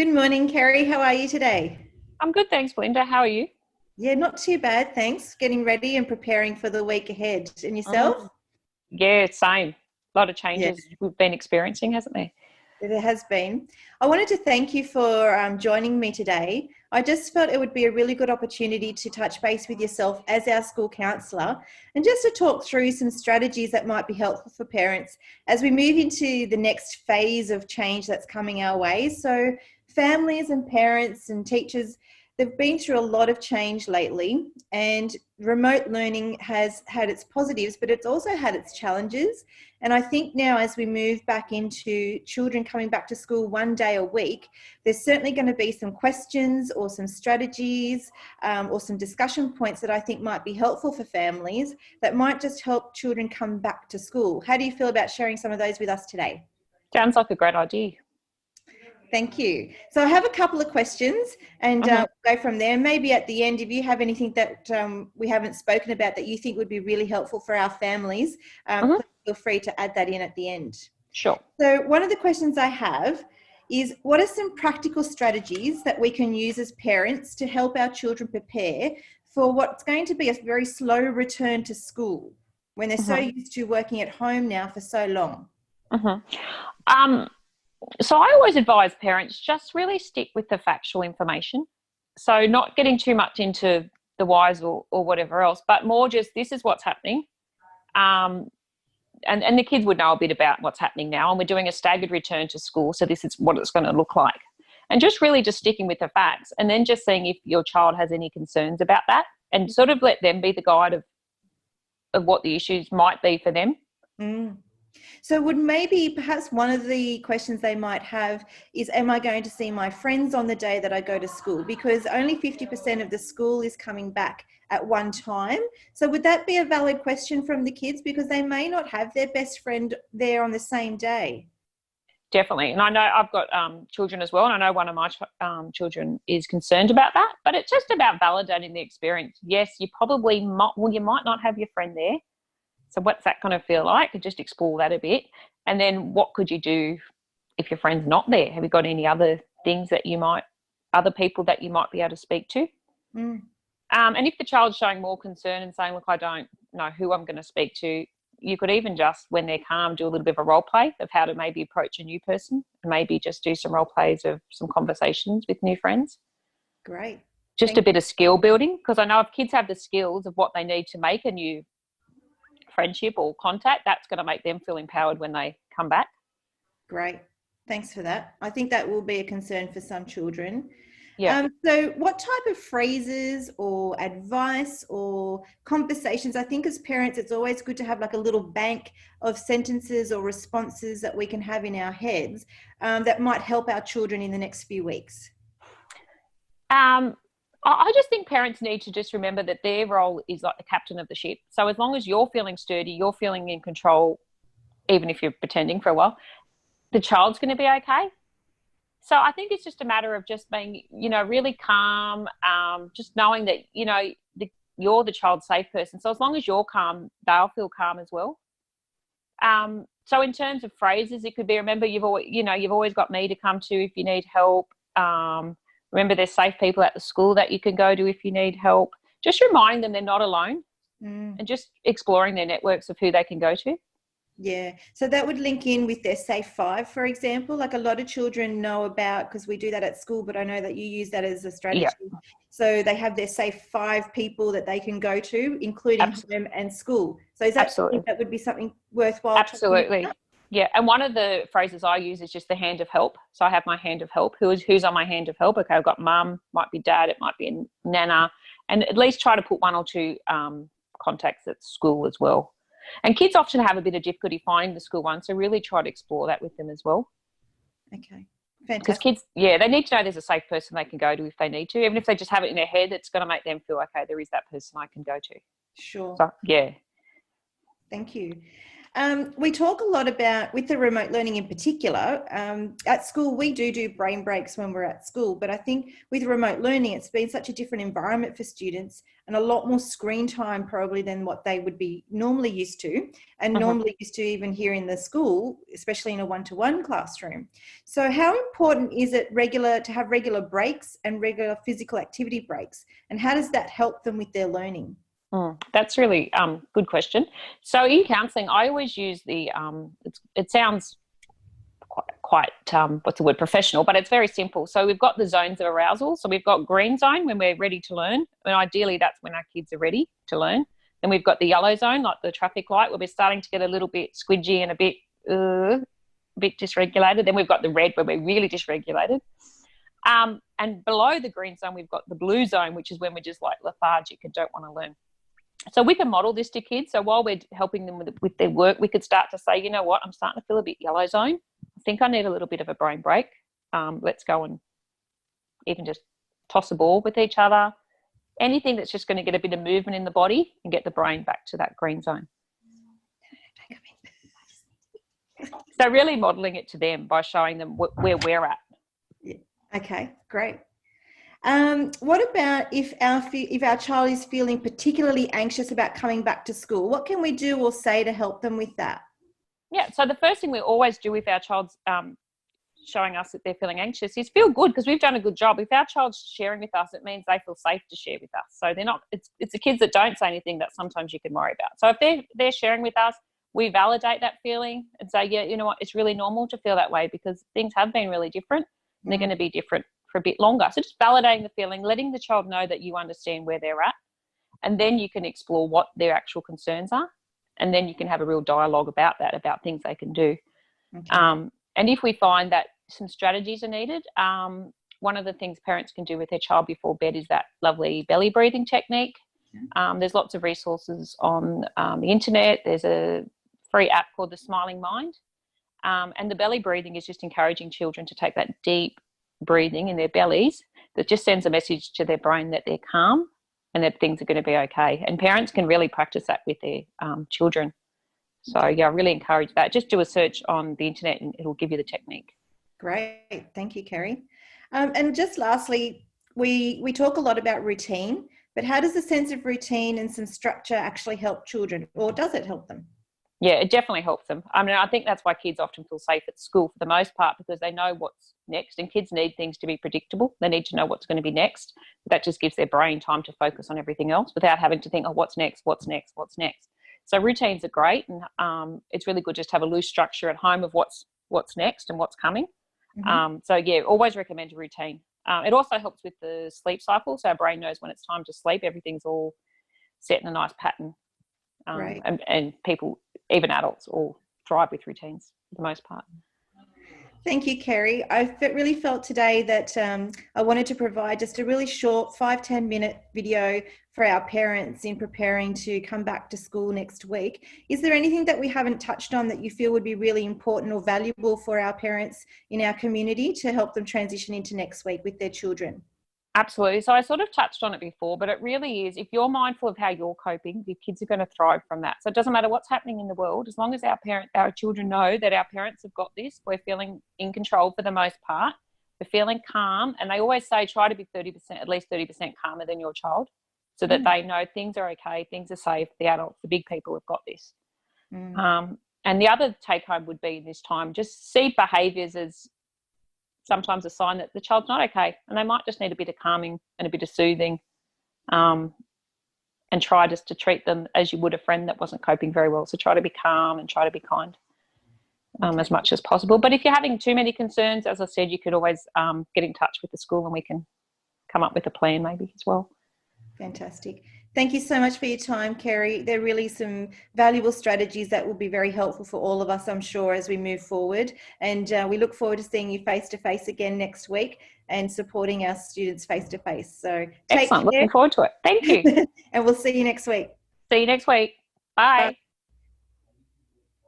Good morning, Kerrie. How are you today? I'm good, thanks, Belinda. How are you? Yeah, not too bad, thanks. Getting ready and preparing for the week ahead. And yourself? Mm. Yeah, same. A lot of Yeah, changes we've been experiencing, hasn't there? it has been. I wanted to thank you for joining me today. I just felt it would be a really good opportunity to touch base with yourself as our school counsellor and just to talk through some strategies that might be helpful for parents as we move into the next phase of change that's coming our way. So, families and parents and teachers, they've been through a lot of change lately, and remote learning has had its positives, but it's also had its challenges. And I think now, as we move back into children coming back to school one day a week, there's certainly going to be some questions or some strategies or some discussion points that I think might be helpful for families that might just help children come back to school. How do you feel about sharing some of those with us today? Sounds like a great idea. Thank you. So I have a couple of questions and Hmm. we'll go from there. Maybe at the end, if you have anything that we haven't spoken about that you think would be really helpful for our families, Hmm. please feel free to add that in at the end. Sure. So one of the questions I have is, what are some practical strategies that we can use as parents to help our children prepare for what's going to be a very slow return to school when they're so Hmm. used to working at home now for so long? Hmm. Um, so I always advise parents just really stick with the factual information. So not getting too much into the whys or whatever else, but more just this is what's happening. Um, and the kids would know a bit about what's happening now. And we're doing a staggered return to school. So this is what it's going to look like. And just really just sticking with the facts and then just seeing if your child has any concerns about that and sort of let them be the guide of what the issues might be for them. Mm. So would maybe perhaps one of the questions they might have is, am I going to see my friends on the day that I go to school? Because only 50% of the school is coming back at one time. So would that be a valid question from the kids? Because they may not have their best friend there on the same day. Definitely. And I know I've got children as well. And I know one of my children is concerned about that. But it's just about validating the experience. Yes, you probably might, well, you might not have your friend there. So what's that going to feel like? And just explore that a bit. And then what could you do if your friend's not there? Have you got any other things that other people that you might be able to speak to? Mm. And if the child's showing more concern and saying, look, I don't know who I'm going to speak to, you could even just, when they're calm, do a little bit of a role play of how to maybe approach a new person, and maybe just do some role plays of some conversations with new friends. Great. Just a Thank bit of skill building, because I know if kids have the skills of what they need to make a new friendship or contact, that's going to make them feel empowered when they come back. Great. Thanks for that. I think that will be a concern for some children. Yeah. So what type of phrases or advice or conversations, I think as parents, it's always good to have like a little bank of sentences or responses that we can have in our heads that might help our children in the next few weeks. I just think parents need to just remember that their role is like the captain of the ship. So as long as you're feeling sturdy, you're feeling in control, even if you're pretending for a while, the child's going to be okay. So I think it's just a matter of just being, really calm, just knowing that, you're the child's safe person. So as long as you're calm, they'll feel calm as well. So in terms of phrases, it could be, remember, you've always got me to come to if you need help. Remember, there's safe people at the school that you can go to if you need help. Just reminding them they're not alone Mm. and just exploring their networks of who they can go to. Yeah, so that would link in with their Safe Five, for example. Like a lot of children know about, because we do that at school, but I know that you use that as a Yeah, strategy. So they have their Safe Five people that they can go to, including abs- home and school. So is that something absolutely. that would be something worthwhile talking Absolutely. about? Yeah. And one of the phrases I use is just the hand of help. So I have my hand of help. Who's on my hand of help? Okay, I've got mum, might be dad, it might be a nana. And at least try to put one or two contacts at school as well. And kids often have a bit of difficulty finding the school one. So really try to explore that with them as well. Okay, Because fantastic. kids, yeah, they need to know there's a safe person they can go to if they need to. Even if they just have it in their head, it's going to make them feel, okay, there is that person I can go to. Sure. So, yeah. Thank you. We talk a lot about, with the remote learning in particular, at school we do brain breaks when we're at school, but I think with remote learning it's been such a different environment for students and a lot more screen time probably than what they would be normally used to, and normally used to even here in the school, especially in a one-to-one classroom. So how important is it to have regular breaks and regular physical activity breaks, and how does that help them with their learning? That's really good question. So in counselling, I always use it sounds quite what's the word, professional, but it's very simple. So we've got the zones of arousal. So we've got green zone when we're ready to learn, and ideally that's when our kids are ready to learn. Then we've got the yellow zone, like the traffic light, where we're starting to get a little bit squidgy and a bit dysregulated. Then we've got the red where we're really dysregulated. And below the green zone, we've got the blue zone, which is when we're just like lethargic and don't want to learn. So we can model this to kids. So while we're helping them with their work, we could start to say, you know what, I'm starting to feel a bit yellow zone. I think I need a little bit of a brain break. Let's go and even just toss a ball with each other. Anything that's just going to get a bit of movement in the body and get the brain back to that green zone. So really modelling it to them by showing them where we're at. Yeah. Okay, great. What about if our child is feeling particularly anxious about coming back to school? What can we do or say to help them with that? Yeah, so the first thing we always do if our child's showing us that they're feeling anxious is feel good, because we've done a good job. If our child's sharing with us, it means they feel safe to share with us. So they're not. It's the kids that don't say anything that sometimes you can worry about. So if they're sharing with us, we validate that feeling and say, yeah, you know what, it's really normal to feel that way because things have been really different and they're going to be different for a bit longer. So just validating the feeling, letting the child know that you understand where they're at, and then you can explore what their actual concerns are, and then you can have a real dialogue about that, about things they can do. Okay. And if we find that some strategies are needed, one of the things parents can do with their child before bed is that lovely belly breathing technique. There's lots of resources on the internet. There's a free app called the Smiling Mind, and the belly breathing is just encouraging children to take that deep breathing in their bellies that just sends a message to their brain that they're calm and that things are going to be okay. And parents can really practice that with their children. So yeah, I really encourage that. Just do a search on the internet and it'll give you the technique. Great, thank you, Kerrie. And just lastly, we talk a lot about routine, but how does a sense of routine and some structure actually help children, or does it help them? Yeah, it definitely helps them. I mean, I think that's why kids often feel safe at school for the most part, because they know what's next, and kids need things to be predictable. They need to know what's going to be next. That just gives their brain time to focus on everything else without having to think, oh, what's next, what's next, what's next. So routines are great, and it's really good just to have a loose structure at home of what's next and what's coming. So yeah, always recommend a routine. It also helps with the sleep cycle, so our brain knows when it's time to sleep. Everything's all set in a nice pattern. Right. And people, even adults, all thrive with routines for the most part. Thank you, Kerrie. I really felt today that I wanted to provide just a really short 5-10 minute video for our parents in preparing to come back to school next week. Is there anything that we haven't touched on that you feel would be really important or valuable for our parents in our community to help them transition into next week with their children? Absolutely. So I sort of touched on it before, but it really is, if you're mindful of how you're coping, your kids are going to thrive from that. So it doesn't matter what's happening in the world, as long as our children know that our parents have got this, we're feeling in control for the most part, we're feeling calm. And they always say, try to be at least 30% calmer than your child, so that they know things are okay, things are safe, the adults, the big people have got this. And the other take home would be this time, just see behaviours as sometimes a sign that the child's not okay, and they might just need a bit of calming and a bit of soothing, and try just to treat them as you would a friend that wasn't coping very well. So try to be calm and try to be kind as much as possible. But if you're having too many concerns, as I said, you could always get in touch with the school and we can come up with a plan maybe as well. Fantastic. Thank you so much for your time, Kerrie. There are really some valuable strategies that will be very helpful for all of us, I'm sure, as we move forward. And we look forward to seeing you face-to-face again next week and supporting our students face-to-face. So take Excellent. care. Looking forward to it. Thank you. And we'll see you next week. See you next week. Bye. Bye.